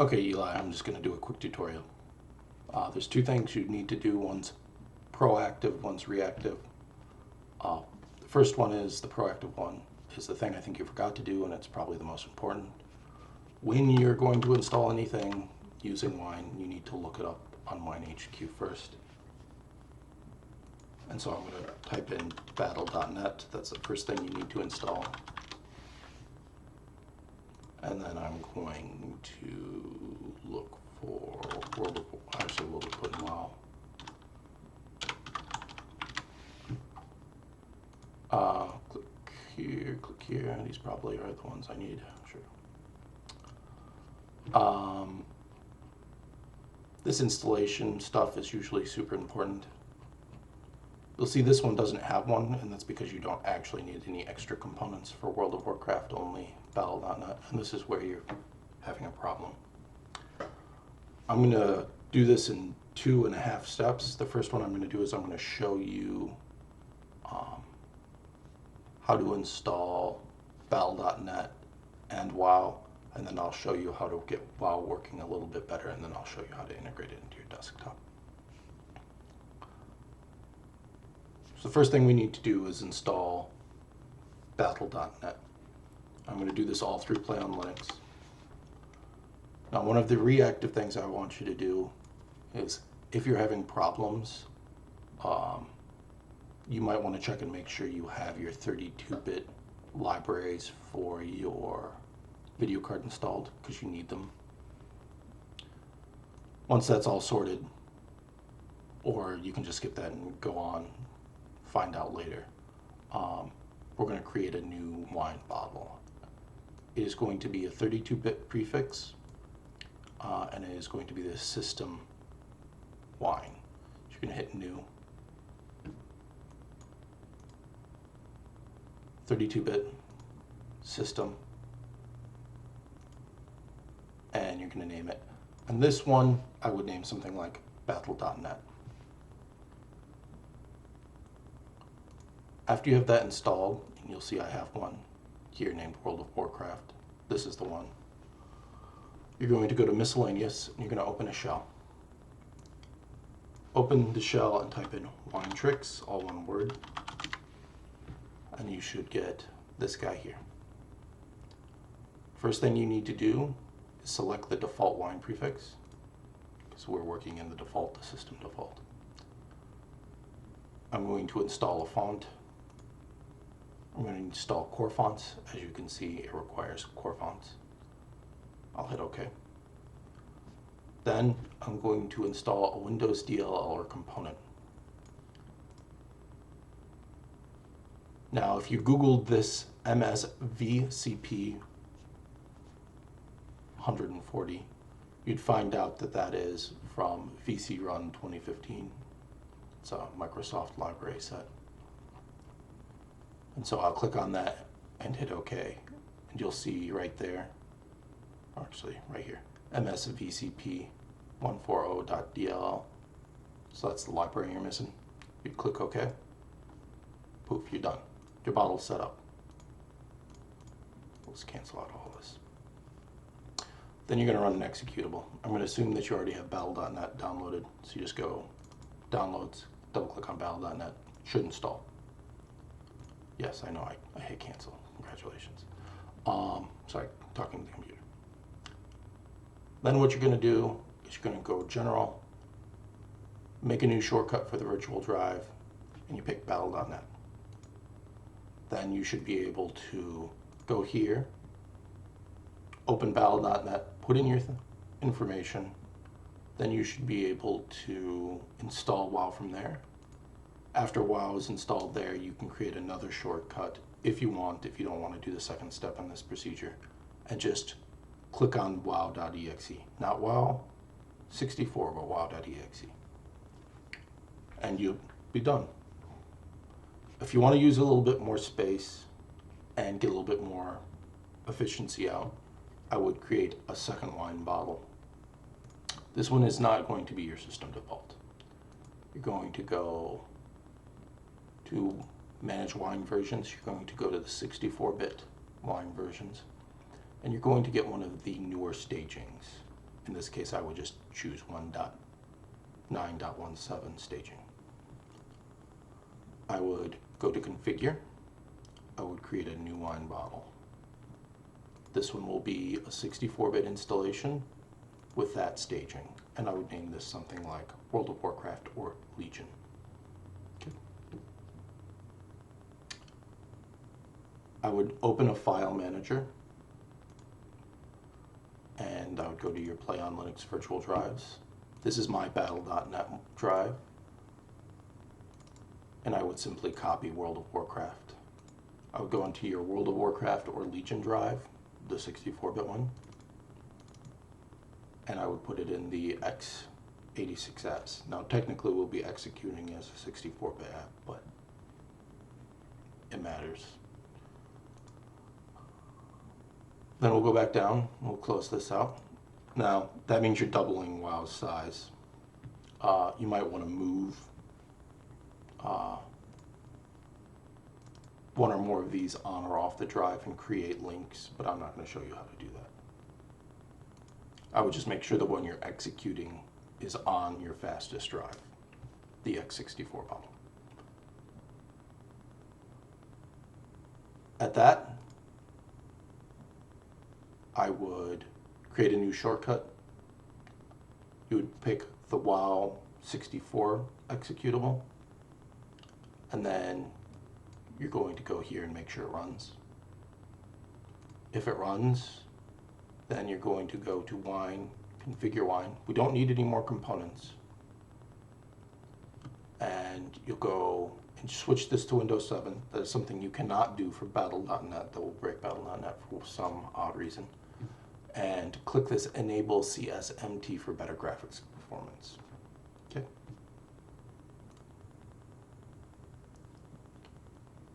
Okay, Eli, I'm just going to do a quick tutorial. There's two things you need to do. One's proactive, one's reactive. The first one is the proactive one, is the thing I think you forgot to do, and it's probably the most important. When you're going to install anything using Wine, you need to look it up on WineHQ first. And so I'm going to type in battle.net. That's the first thing you need to install. And then I'm going to look for we'll just put in WoW. Click here. These probably are the ones I need. Sure. This installation stuff is usually super important. You'll see this one doesn't have one, and that's because you don't actually need any extra components for World of Warcraft, only battle.net, and this is where you're having a problem. I'm going to do this in 2.5 steps. The first one I'm going to do is I'm going to show you how to install battle.net and WoW, and then I'll show you how to get WoW working a little bit better, and then I'll show you how to integrate it into your desktop. So the first thing we need to do is install battle.net. I'm going to do this all through Play on Linux. Now, one of the reactive things I want you to do is, if you're having problems, you might want to check and make sure you have your 32-bit libraries for your video card installed, because you need them. Once that's all sorted, or you can just skip that and go on, find out later, we're going to create a new wine bottle. It is going to be a 32-bit prefix, and it is going to be the system wine. So you're going to hit new. 32-bit system, and you're going to name it. And this one, I would name something like battle.net. After you have that installed, and you'll see I have one here named World of Warcraft. This is the one. You're going to go to miscellaneous, and you're going to open a shell. Open the shell and type in wine tricks, all one word. And you should get this guy here. First thing you need to do is select the default wine prefix, because we're working in the default, the system default. I'm going to install a font. I'm going to install core fonts. As you can see, it requires core fonts. I'll hit OK. Then I'm going to install a Windows DLL or component. Now, if you Googled this MSVCP 140, you'd find out that that is from VC Run 2015. It's a Microsoft library set. And so I'll click on that and hit OK. And you'll see right there, actually right here, MSVCP 140.dll. So that's the library you're missing. You click OK. Poof, you're done. Your bottle's set up. Let's cancel out all this. Then you're going to run an executable. I'm going to assume that you already have battle.net downloaded. So you just go downloads, double click on battle.net. Should install. Yes, I know, I hit cancel. Congratulations. Sorry, talking to the computer. Then what you're going to do is you're going to go general, make a new shortcut for the virtual drive, and you pick battle.net. Then you should be able to go here, open battle.net, put in your information, then you should be able to install WoW from there. After WoW is installed there, you can create another shortcut if you want, if you don't want to do the second step in this procedure, and just click on wow.exe. Not WoW 64, but wow.exe. And you'll be done. If you want to use a little bit more space and get a little bit more efficiency out, I would create a second wine bottle. This one is not going to be your system default. You're going to go to manage wine versions. You're going to go to the 64-bit wine versions, and you're going to get one of the newer stagings. In this case, I would just choose 1.9.17 staging. I would go to configure. I would create a new wine bottle. This one will be a 64-bit installation with that staging. And I would name this something like World of Warcraft or Legion. Okay. I would open a file manager, and I would go to your Play on Linux virtual drives. This is my battle.net drive, and I would simply copy World of Warcraft. I would go into your World of Warcraft or Legion drive, the 64-bit one, and I would put it in the x86 apps. Now technically we'll be executing as a 64-bit app, but it matters. Then we'll go back down, we'll close this out. Now that means you're doubling WoW's size. You might want to move one or more of these on or off the drive and create links, but I'm not going to show you how to do that. I would just make sure the one you're executing is on your fastest drive, the x64 model. At that, I would create a new shortcut. You would pick the WoW 64 executable, and then you're going to go here and make sure it runs. If it runs, then you're going to go to wine, configure wine. We don't need any more components. And you'll go and switch this to Windows 7. That is something you cannot do for Battle.net. That will break Battle.net for some odd reason. And click this Enable CSMT for better graphics performance. Okay.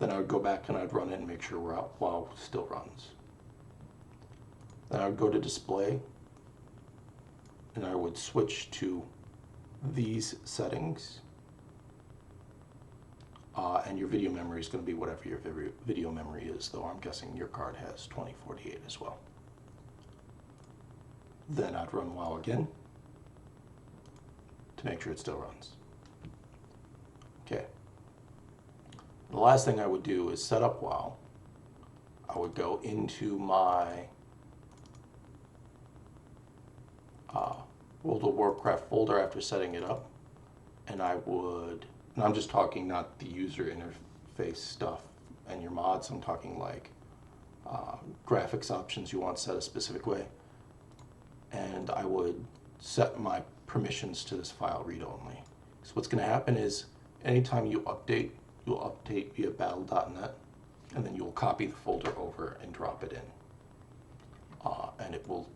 Then I would go back and I'd run it and make sure WoW still runs. Then I would go to display, and I would switch to these settings. And your video memory is going to be whatever your video memory is, though I'm guessing your card has 2048 as well. Then I'd run WoW again to make sure it still runs. Okay. The last thing I would do is set up WoW. I would go into my World of Warcraft folder after setting it up, and I would, and I'm just talking not the user interface stuff and your mods, I'm talking like graphics options you want set a specific way, and I would set my permissions to this file read only. So what's going to happen is anytime you update, you'll update via battle.net, and then you'll copy the folder over and drop it in, and it will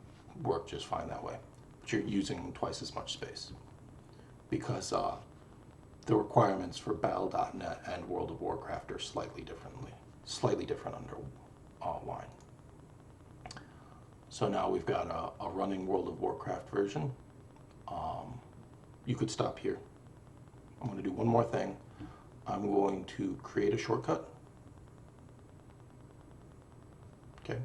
work just fine that way. But you're using twice as much space because the requirements for battle.net and World of Warcraft are slightly different under Wine. So now we've got a running World of Warcraft version. You could stop here. I'm going to do one more thing. I'm going to create a shortcut. Okay.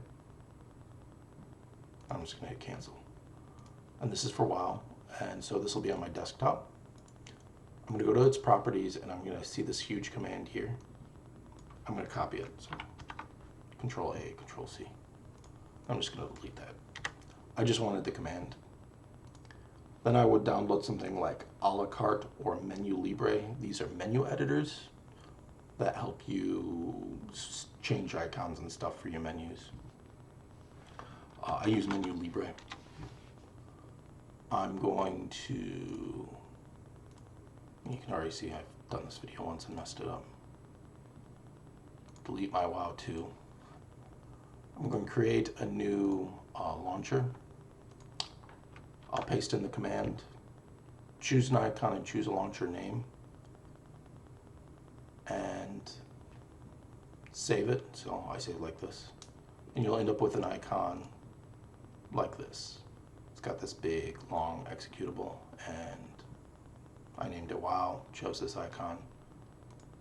I'm just going to hit cancel. And this is for WoW, and so this will be on my desktop. I'm going to go to its properties, and I'm going to see this huge command here. I'm going to copy it. So Control A, Control C. I'm just going to delete that. I just wanted the command. Then I would download something like a la carte or Menu Libre. These are menu editors that help you change icons and stuff for your menus. I use Menu Libre. I'm going to, you can already see I've done this video once and messed it up. Delete my WoW 2. I'm going to create a new launcher. I'll paste in the command, choose an icon and choose a launcher name, and save it. So I save like this, and you'll end up with an icon like this. It's got this big long executable, and I named it WoW, chose this icon,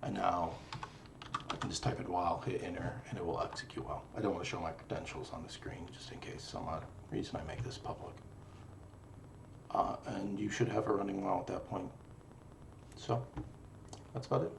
and now I can just type in WoW, hit enter, and it will execute WoW. I don't want to show my credentials on the screen just in case some odd reason I make this public. and you should have it running well at that point. So that's about it.